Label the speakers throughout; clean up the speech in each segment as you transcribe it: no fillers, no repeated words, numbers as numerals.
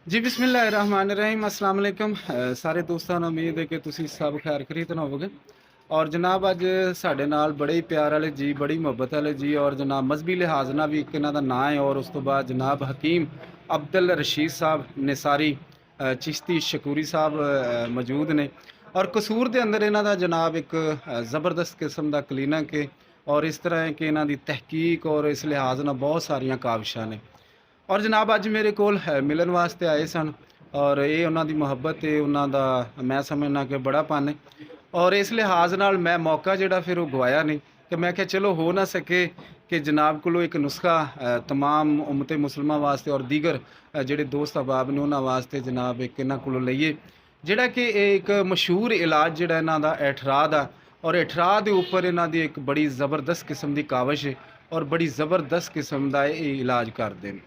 Speaker 1: ਜੀ ਬਿਸਮਿਲ੍ਲਾਹਿਰਰਹਿਮਾनिर्रहीम अस्सलाम वालेकुम ਸਾਰੇ ਦੋਸਤਾਂ ਨੂੰ ਉਮੀਦ ਹੈ ਕਿ ਤੁਸੀਂ ਸਭ ਖੈਰ ਖਰੀਤ ਨਾ ਹੋਵੋਗੇ। ਔਰ ਜਨਾਬ ਅੱਜ ਸਾਡੇ ਨਾਲ ਬੜੇ ਹੀ ਪਿਆਰ ਵਾਲੇ ਜੀ, ਬੜੀ ਮੁਹੱਬਤ ਵਾਲੇ ਜੀ, ਔਰ ਜਨਾਬ ਮਜ਼ਬੀ ਲਿਹਾਜ਼ ਨਾਲ ਵੀ ਇੱਕ ਇਹਨਾਂ ਦਾ ਨਾਂ ਹੈ। ਔਰ ਉਸ ਤੋਂ ਬਾਅਦ ਜਨਾਬ ਹਕੀਮ ਅਬਦੁਲ ਰशीद ਸਾਹਿਬ ਨਿਸਾਰੀ चिश्ती शकूरी साहब मौजूद ने। और कसूर के अंदर इन्हों का जनाब एक ज़बरदस्त किस्म का क्लीनिक है। और इस तरह है कि इन्हों की तहकीक और इस लिहाज न बहुत सारिया काविशा ने। और जनाब अज मेरे को मिलन वास्ते आए सन और ये उन्हों की मुहब्बत है, उन्हों का मैं समझना कि बड़ापन है। और इस लिहाज नाल मैं मौका जोड़ा फिर वो गवाया नहीं कि मैं क्या चलो हो ना सके कि जनाब को एक नुस्खा तमाम उम्मत मुसलमान वास्ते और दीगर जोड़े दोस्त अहबाब ने उन्होंने वास्ते जनाब एक इन्हों को लईए जोड़ा कि एक मशहूर इलाज जोड़ा इन्हों का एठरा का। और एठरा के उपर इन्हों की एक बड़ी ज़बरदस्त किस्म की काविश है और बड़ी ज़बरदस्त किस्म का ये इलाज करते हैं।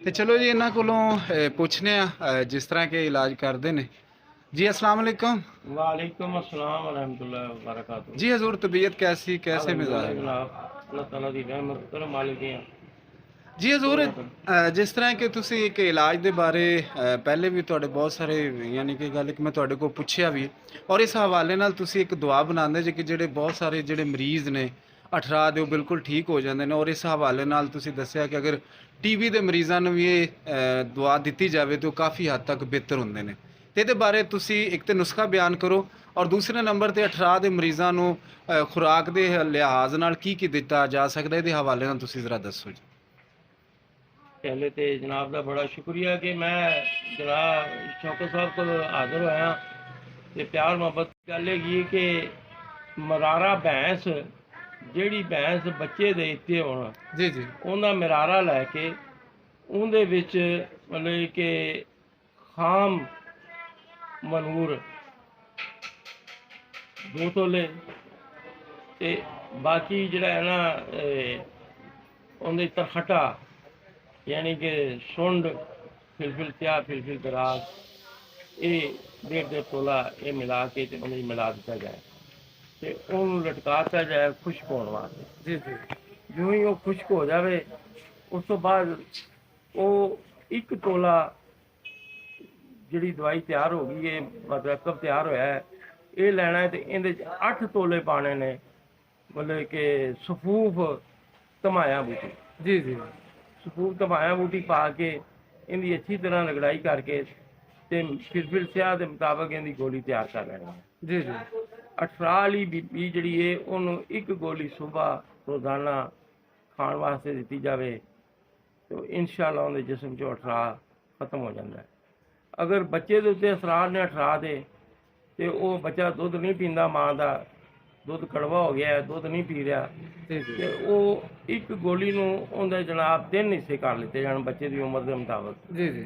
Speaker 1: तो चलो जी इन्हों को पूछने जिस तरह के इलाज करते हैं। जी अस्सलाम वालेकुम।
Speaker 2: वालेकुम अस्सलाम वरहमतुल्लाहि वबरकातुहू।
Speaker 1: जी हजूर तबीयत कैसी कैसे मिजाज है?
Speaker 2: अल्लाह ताला दी रहमत करम मालिक दी।
Speaker 1: जी हजूर जिस तरह कि तुसी एक इलाज के बारे पहले भी तुहाडे बहुत सारे यानी कि गल कि मैं तुहाडे को पुछया भी और इस हवाले नाल तुसी एक दुआ बनाते जे कि जेडे बहुत सारे जेडे मरीज़ ने अठरा दे बिल्कुल ठीक हो जाते हैं। और इस हवाले नाल तुसी दस्सिया कि अगर टीबी के मरीज़ों को भी ये दुआ दी जाए तो काफ़ी हद तक बेहतर होंगे ने। तो ये बारे तुसी एक तो नुस्खा बयान करो और दूसरे नंबर पर अठरा के मरीज़ों को खुराक के लिहाज नाल की दिता जा सकता है, ये हवाले नाल तुसी जरा दसो जी।
Speaker 2: पहले तो जनाब का बड़ा शुक्रिया कि मैं जनाब शौकत साहब को हाजिर होया। तो प्यार मोहब्बत गल है कि मरारा भैंस जिहड़ी भैंस बच्चे दे दिते होण
Speaker 1: जी जी
Speaker 2: उन्दा मरारा लैके उहदे विच मतलब कि खाम मनूर 2 तोले ते बाकी जिहड़ा है ना उहदे तरखटा यानी कि सुंड फिलफिल स्याह फिलफिल दराज ये 1.5 तोला ये मिला के ते उन्हें मिला दिता जाए तो उन्होंने लटकाता जाए खुश्क होने वास्ते।
Speaker 1: जी जी
Speaker 2: जो ही वो खुश्क हो जाए उस तो बाद वो 1 तोला जी दवाई तैयार हो गई है मतलब तैयार होया है ये लेना है। तो ये 8 तोले पाने ने मतलब कि सफूफ धमाया बूटी।
Speaker 1: जी जी
Speaker 2: सफूफ धमाया बूटी पा के इनकी अच्छी तरह लगड़ाई करके ते फिर स्याह के मुताबिक इनकी गोली तैयार कर लेनी है।
Speaker 1: जी जी
Speaker 2: अठरा वाली बीबी जी है उन्होंने 1 गोली सुबह रोज़ाना खाण वास्ते दी जाए तो इंशाअल्लाह उनके जिसम चो अठरा खत्म हो जाता है। अगर बच्चे के उत्ते असरार ने अठरा दे तो वो बच्चा दुध नहीं पींदा, माँ का दुध कड़वा हो गया है, दुध नहीं पी रहा तो वो 1 गोली उनके जनाब 3 हिस्से कर लेते जान बच्चे की उम्र के मुताबिक।
Speaker 1: जी जी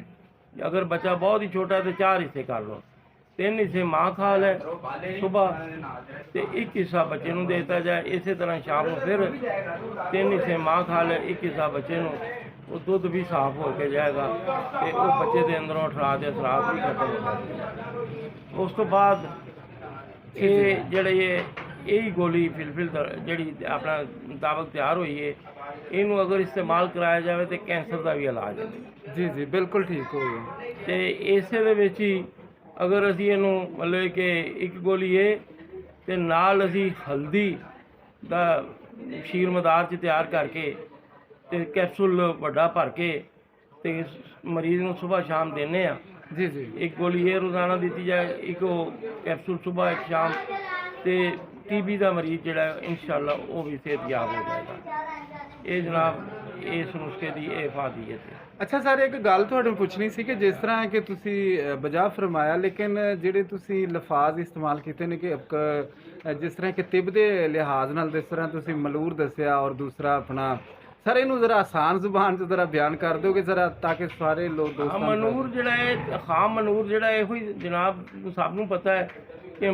Speaker 2: अगर बच्चा बहुत ही छोटा तो 4 हिस्से कर लो। 3 हिस्से माँ खा ले सुबह तो 1 हिस्सा बच्चे को देता जाए। इस तरह शाम को फिर 3 हिस्से माँ खा ले 1 हिस्सा बच्चे को। वो दुध भी साफ हो के जाएगा तो वो बच्चे के अंदरों अठरा के असरात भी खत्म हो जाएंगे। उस तो बाद ये जड़े यही गोली फिलफिल जी अपना मुताबिक तैयार हुई है इनू अगर इस्तेमाल कराया जाए तो कैंसर का भी इलाज है।
Speaker 1: जी जी बिल्कुल ठीक हो गया।
Speaker 2: तो इसे दे विच ही अगर असी इनू मतलब कि 1 गोली है तो नाल असी हल्दी का शीर मदार च तैयार करके ते कैप्सूल बड़ा भर के ते मरीज़ को सुबह शाम देने आ।
Speaker 1: जी जी
Speaker 2: 1 गोली ये रोज़ाना दी जाए, 1 कैप्सूल सुबह 1 शाम ते टीबी का मरीज़ जोड़ा इंशाअल्लाह वो भी सेहतयाब हो जाएगा। ये जनाब इस नुस्खे की इफादियत है।
Speaker 1: अच्छा सर एक गल तुहाडे पुछनी सी कि जिस तरह कि तुसी बजा फरमाया लेकिन जिहड़े तुसी लफाज इस्तेमाल किए ने कि जिस तरह कि तिब के लिहाज नाल जिस तरह तुसी मलूर दसिया और दूसरा अपना सर इनू जरा आसान जुबान च जरा बयान कर दोगे जरा ताकि सारे लोग दोस्त
Speaker 2: मनूर जोड़ा है खाम मनूर जोड़ा यो जनाब सबनों पता है कि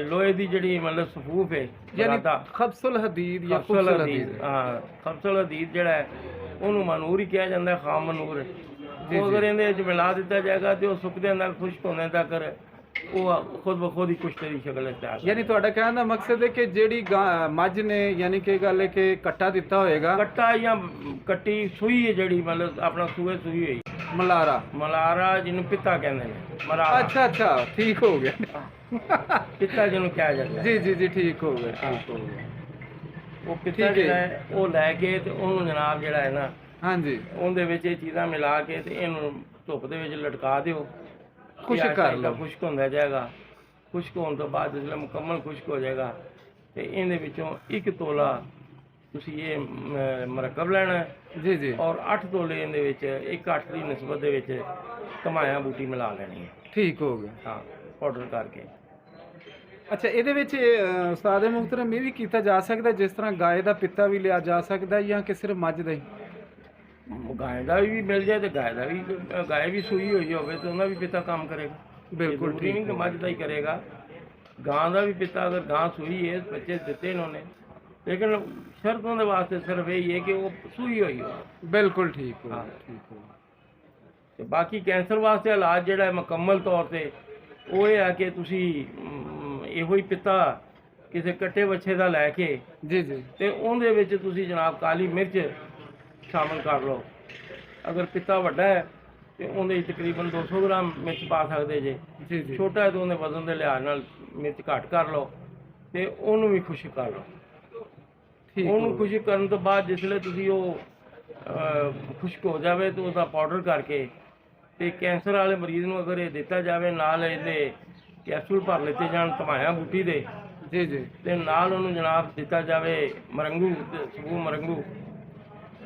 Speaker 2: लोहे की जी मतलब सफूफ है
Speaker 1: यानी खबसुल हदीद या
Speaker 2: खबसुल हदीद। हाँ खबसुल हदीद जोड़ा है उन्होंने मनूर ही कहा जाता है खाम मनूर। वो अगर ये मिला दिता जाएगा तो वह सुकते अंदर खुश्क होने तक वो खुद ब खुद ही कुश्ते की शक्ल तैयार।
Speaker 1: यानी तुहाडा कहने का मकसद है कि जेड़ी मझ ने यानी कि गल है कि कट्टा दिता होएगा
Speaker 2: कट्टा या कट्टी सूई है जी मतलब अपना सूए सूई हुई
Speaker 1: ਮਲਾਰਾ।
Speaker 2: ਮਲਾਰਾ ਜਿਹਨੂੰ ਪਿੱਤਾ ਕਹਿੰਦੇ ਨੇ, ਮਲਾਰਾ
Speaker 1: ਅੱਛਾ ਅੱਛਾ, ਠੀਕ ਹੋ ਗਿਆ।
Speaker 2: ਪਿੱਤਾ ਜਿਹਨੂੰ ਕਿਹਾ ਜਾਂਦਾ ਹੈ।
Speaker 1: ਜੀ ਜੀ ਜੀ, ਠੀਕ ਹੋ ਗਿਆ, ਠੀਕ ਹੋ ਗਿਆ।
Speaker 2: ਉਹ ਪਿੱਤਾ
Speaker 1: ਠੀਕ ਹੈ।
Speaker 2: ਜਿਹੜਾ ਹੈ ਉਹ ਲੈ ਕੇ ਤੇ ਉਹਨੂੰ ਜਨਾਬ ਜਿਹੜਾ ਹੈ ਨਾ
Speaker 1: ਹਾਂਜੀ,
Speaker 2: ਉਹਦੇ ਵਿੱਚ ਇਹ ਚੀਜ਼ਾਂ ਮਿਲਾ ਕੇ ਤੇ ਇਹਨੂੰ ਧੁੱਪ ਦੇ ਵਿੱਚ ਲਟਕਾ ਦਿਓ।
Speaker 1: ਖੁਸ਼ਕ ਕਰ ਲਓ।
Speaker 2: ਖੁਸ਼ਕ ਹੁੰਦਾ ਜਾਏਗਾ। ਖੁਸ਼ਕ ਹੋਣ ਤੋਂ ਬਾਅਦ ਜਦੋਂ ਮੁਕੰਮਲ ਖੁਸ਼ਕ ਹੋ ਜਾਏਗਾ ਤੇ ਇਹਦੇ ਵਿੱਚੋਂ 1 ਤੋਲਾ ਤੁਸੀਂ ਇਹ ਮਰਕਬ ਲੈਣਾ ਹੈ
Speaker 1: ਜੀ ਜੀ,
Speaker 2: ਔਰ 8 ਤੋਲੇ ਇਹਦੇ ਵਿੱਚ 1:8 ਦੀ ਨਿਸਬਤ ਦੇ ਵਿੱਚ ਧਮਾਇਆ ਬੂਟੀ ਮਿਲਾ ਲੈਣੀ ਹੈ।
Speaker 1: ਠੀਕ ਹੋ ਗਿਆ।
Speaker 2: ਹਾਂ, ਪਾਊਡਰ ਕਰਕੇ।
Speaker 1: ਅੱਛਾ, ਇਹਦੇ ਵਿੱਚ ਉਸਤਾਦ ਮੁਹਤਰਮ ਇਹ ਵੀ ਕੀਤਾ ਜਾ ਸਕਦਾ ਜਿਸ ਤਰ੍ਹਾਂ ਗਾਏ ਦਾ ਪਿੱਤਾ ਵੀ ਲਿਆ ਜਾ ਸਕਦਾ ਜਾਂ ਕਿ ਸਿਰਫ ਮੱਝ ਦਾ ਹੀ?
Speaker 2: ਗਾਏ ਦਾ ਵੀ ਮਿਲ ਜਾਏ ਤੇ ਗਾਏ ਵੀ ਸੂਈ ਹੋਈ ਹੋਵੇ ਤੇ ਉਹਨਾਂ ਵੀ ਪਿੱਤਾ ਕੰਮ ਕਰੇਗਾ।
Speaker 1: ਬਿਲਕੁਲ
Speaker 2: ਜ਼ਰੂਰੀ ਨਹੀਂ ਕਿ ਮੱਝ ਦਾ ਹੀ ਕਰੇਗਾ। ਗਾਂ ਦਾ ਵੀ ਪਿੱਤਾ, ਅਗਰ ਗਾਂ ਸੂਈ ਹੈ, ਬੱਚੇ ਦਿੱਤੇ ਇन्होंने, ਲੇਕਿਨ ਸ਼ਰਤ ਉਹਦੇ ਵਾਸਤੇ ਸਿਰਫ ਇਹ ਹੈ ਕਿ ਉਹ ਸੂਈ ਹੋਈ ਹੋ।
Speaker 1: ਬਿਲਕੁਲ ਠੀਕ ਹੋ ਗਿਆ,
Speaker 2: ਹਾਂ।
Speaker 1: ਠੀਕ ਹੋ ਗਿਆ।
Speaker 2: ਤੇ ਬਾਕੀ ਕੈਂਸਰ ਵਾਸਤੇ ਇਲਾਜ ਜਿਹੜਾ ਹੈ ਮੁਕੰਮਲ ਤੌਰ ਤੇ ਉਹ ਇਹ ਹੈ ਕਿ ਤੁਸੀਂ ਇਹੋ ਹੀ ਪਿੱਤਾ ਕਿਸੇ ਕੱਟੇ ਵੱਛੇ ਦਾ ਲੈ ਕੇ
Speaker 1: ਜੀ ਜੀ
Speaker 2: ਤੇ ਉਹਦੇ ਵਿੱਚ ਤੁਸੀਂ ਜਨਾਬ ਕਾਲੀ ਮਿਰਚ ਸ਼ਾਮਲ ਕਰ ਲਓ। ਅਗਰ ਪਿੱਤਾ ਵੱਡਾ ਹੈ ਤੇ ਉਹਦੇ ਵਿੱਚ ਤਕਰੀਬਨ 200 ਗ੍ਰਾਮ ਮਿਰਚ ਪਾ ਸਕਦੇ ਜੇ।
Speaker 1: ਜੀ ਜੀ,
Speaker 2: ਛੋਟਾ ਹੈ ਤਾਂ ਉਹਦੇ ਵਜ਼ਨ ਦੇ ਲਿਹਾਜ਼ ਨਾਲ ਮਿਰਚ ਘੱਟ ਕਰ ਲਓ ਤੇ ਉਹਨੂੰ ਵੀ ਖੁਸ਼ਕ ਕਰ ਲਓ।
Speaker 1: ਠੀਕ ਹੋ
Speaker 2: ਉਹਨੂੰ
Speaker 1: ਗਿਆ।
Speaker 2: ਖੁਸ਼ਕ ਕਰਨ ਤੋਂ ਬਾਅਦ ਜਿਸਲੇ ਤੁਸੀਂ ਉਹ ਖੁਸ਼ਕ ਹੋ ਜਾਵੇ ਤਾਂ ਉਹਦਾ ਪਾਊਡਰ ਕਰਕੇ ਤੇ ਕੈਂਸਰ ਵਾਲੇ ਮਰੀਜ਼ ਨੂੰ ਅਗਰ ਇਹ ਦਿੱਤਾ ਜਾਵੇ, ਨਾਲ ਇਹਦੇ ਕੈਪਸੂਲ ਭਰ ਲਿੱਤੇ ਜਾਣ ਧਮਾਇਆ ਬੂਟੀ ਦੇ,
Speaker 1: ਜੀ ਜੀ,
Speaker 2: ਤੇ ਨਾਲ ਉਹਨੂੰ ਜਨਾਬ ਦਿੱਤਾ ਜਾਵੇ ਮਰੰਗੂ, ਸਬੂ ਮਰੰਗੂ,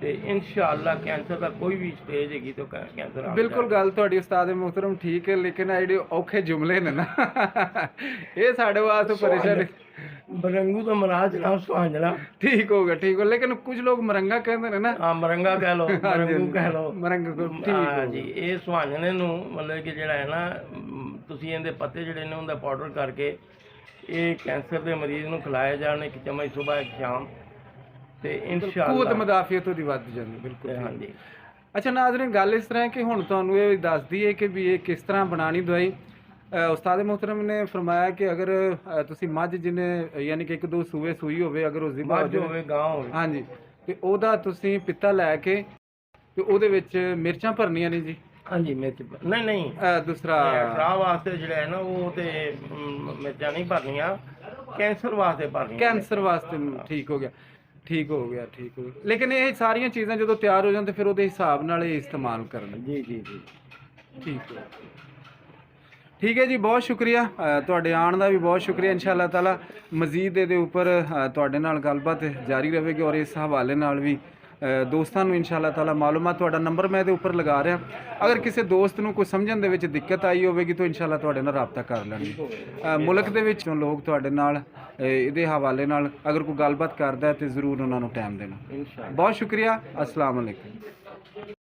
Speaker 2: ਤੇ ਇਨਸ਼ਾਅੱਲਾ ਕੈਂਸਰ ਦਾ ਕੋਈ ਵੀ ਸਟੇਜ ਹੈਗੀ ਤਾਂ ਕੈਂਸਰ ਆ
Speaker 1: ਬਿਲਕੁਲ ਗੱਲ ਤੁਹਾਡੀ ਉਸਤਾਦ ਮੁਹਤਰਮ ਠੀਕ ਹੈ, ਲੇਕਿਨ ਇਹ ਜਿਹੜੇ ਔਖੇ ਜੁਮਲੇ ਨੇ ਨਾ ਇਹ ਸਾਡੇ ਵਾਸਤੇ ਪਰੇਸ਼ਾਨੀ।
Speaker 2: ਮਰੰਗੂ ਤਾਂ ਮਹਾਰਾਜ ਜਨਾਬ ਸੁਹਾਂਜਣਾ।
Speaker 1: ਠੀਕ ਹੋ ਗਿਆ, ਠੀਕ ਹੋ, ਲੇਕਿਨ ਕੁਝ ਲੋਕ ਮਰੰਗਾ ਕਹਿੰਦੇ ਨੇ ਨਾ।
Speaker 2: ਹਾਂ, ਮਰੰਗਾ ਕਹਿ ਲਓ, ਮਰੰਗੂ ਕਹਿ ਲਓ।
Speaker 1: ਮਰੰਗ ਠੀਕ
Speaker 2: ਹਾਂ
Speaker 1: ਹੋ
Speaker 2: ਜੀ,
Speaker 1: ਗਿਆ।
Speaker 2: ਇਹ ਸੁਹਾਂਜਣੇ ਨੂੰ ਮਤਲਬ ਕਿ ਜਿਹੜਾ ਹੈ ਨਾ, ਤੁਸੀਂ ਇਹਦੇ ਪੱਤੇ ਜਿਹੜੇ ਨੇ ਉਹਦਾ ਪਾਊਡਰ ਕਰਕੇ ਇਹ ਕੈਂਸਰ ਦੇ ਮਰੀਜ਼ ਨੂੰ ਖਿਲਾਇਆ ਜਾਣ, 1 ਚਮਚ ਸਵੇਰ 1 ਸ਼ਾਮ, ਤੇ
Speaker 1: ਕੂਵਤ
Speaker 2: ਇਨਸ਼ਾਅੱਲਾ।
Speaker 1: ਮਦਾਫੀਅਤ ਉਹਦੀ ਵੱਧ ਜਾਂਦੀ। ਬਿਲਕੁਲ ਠੀਕ।
Speaker 2: ਹਾਂਜੀ।
Speaker 1: ਅੱਛਾ ਨਾਜ਼ਰੀਨ, ਗੱਲ ਇਸ ਤਰ੍ਹਾਂ ਹੈ ਕਿ ਹੁਣ ਤੁਹਾਨੂੰ ਇਹ ਦੱਸ ਦਈਏ ਕਿ ਵੀ ਇਹ ਕਿਸ ਤਰ੍ਹਾਂ ਬਣਾਣੀ ਦਵਾਈ। ਉਸਤਾਦ ਮੁਹਤਰਮ ਨੇ ਫਰਮਾਇਆ ਕਿ ਅਗਰ ਤੁਸੀਂ ਮੱਝ ਜਿਹਨੇ ਯਾਨੀ ਕਿ 1-2 ਸੂਏ ਸੂਈ ਹੋਵੇ, ਅਗਰ ਉਹ ਜ਼ਿਬਾ ਹੋ
Speaker 2: ਮੱਝ
Speaker 1: ਜਾਵੇ,
Speaker 2: ਹੋਵੇ, ਗਾਂ ਹੋਵੇ,
Speaker 1: ਹਾਂਜੀ, ਤੇ ਉਹਦਾ ਤੁਸੀਂ ਪਿੱਤਾ ਲੈ ਕੇ ਤੇ ਉਹਦੇ ਵਿੱਚ ਮਿਰਚਾਂ ਭਰਨੀਆਂ ਨੇ ਜੀ।
Speaker 2: ਹਾਂਜੀ, ਮਿਰਚ ਨਹੀਂ
Speaker 1: ਦੂਸਰਾ
Speaker 2: ਖਰਾਬ ਵਾਸਤੇ ਜਿਹੜਾ ਹੈ ਨਾ ਉਹ ਤੇ ਮਿਰਚਾਂ ਨਹੀਂ ਭਰਨੀਆਂ, ਕੈਂਸਰ ਵਾਸਤੇ ਭਰਨੀਆਂ।
Speaker 1: ਕੈਂਸਰ ਵਾਸਤੇ। ਠੀਕ ਹੋ ਗਿਆ, ਠੀਕ ਹੋ ਗਿਆ, ਠੀਕ ਹੋ ਗਿਆ। ਲੇਕਿਨ ਇਹ ਸਾਰੀਆਂ ਚੀਜ਼ਾਂ ਜਦੋਂ ਤਿਆਰ ਹੋ ਜਾਣ ਤੇ ਫਿਰ ਉਹਦੇ ਹਿਸਾਬ ਨਾਲ ਇਹ ਇਸਤੇਮਾਲ ਕਰਨਾ।
Speaker 2: ਜੀ ਜੀ ਜੀ,
Speaker 1: ਠੀਕ ਹੈ, ਠੀਕ ਹੈ ਜੀ, ਬਹੁਤ ਸ਼ੁਕਰੀਆ ਤੁਹਾਡੇ ਆਉਣ ਦਾ ਵੀ ਬਹੁਤ ਸ਼ੁਕਰੀਆ। ਇਨਸ਼ਾਅੱਲਾ ਤਾਲਾ ਮਜ਼ੀਦ ਇਹਦੇ ਉੱਪਰ ਤੁਹਾਡੇ ਨਾਲ ਗੱਲਬਾਤ ਜਾਰੀ ਰਹੇਗੀ ਔਰ ਇਸ ਹਵਾਲੇ ਨਾਲ ਵੀ ਦੋਸਤਾਂ ਨੂੰ ਇਨਸ਼ਾਅੱਲਾ ਤਾਲਾ ਮਾਲੂਮਾਤ। ਤੁਹਾਡਾ ਨੰਬਰ ਮੈਂ ਇਹਦੇ ਉੱਪਰ ਲਗਾ ਰਿਹਾ, ਅਗਰ ਕਿਸੇ ਦੋਸਤ ਨੂੰ ਕੋਈ ਸਮਝਣ ਦੇ ਵਿੱਚ ਦਿੱਕਤ ਆਈ ਹੋਵੇਗੀ ਤਾਂ ਇਨਸ਼ਾਅੱਲਾ ਤੁਹਾਡੇ ਨਾਲ ਰਾਬਤਾ ਕਰ ਲੈਣਗੇ। ਮੁਲਕ ਦੇ ਵਿੱਚੋਂ ਲੋਕ ਤੁਹਾਡੇ ਨਾਲ ਇਹਦੇ ਹਵਾਲੇ ਨਾਲ ਅਗਰ ਕੋਈ ਗੱਲਬਾਤ ਕਰਦਾ ਹੈ ਤੇ ਜ਼ਰੂਰ ਉਹਨਾਂ ਨੂੰ ਟਾਈਮ ਦੇਣਾ।
Speaker 2: ਇਨਸ਼ਾਅੱਲਾ।
Speaker 1: ਬਹੁਤ ਸ਼ੁਕਰੀਆ। ਅਸਲਾਮ ਅਲੈਕੁਮ।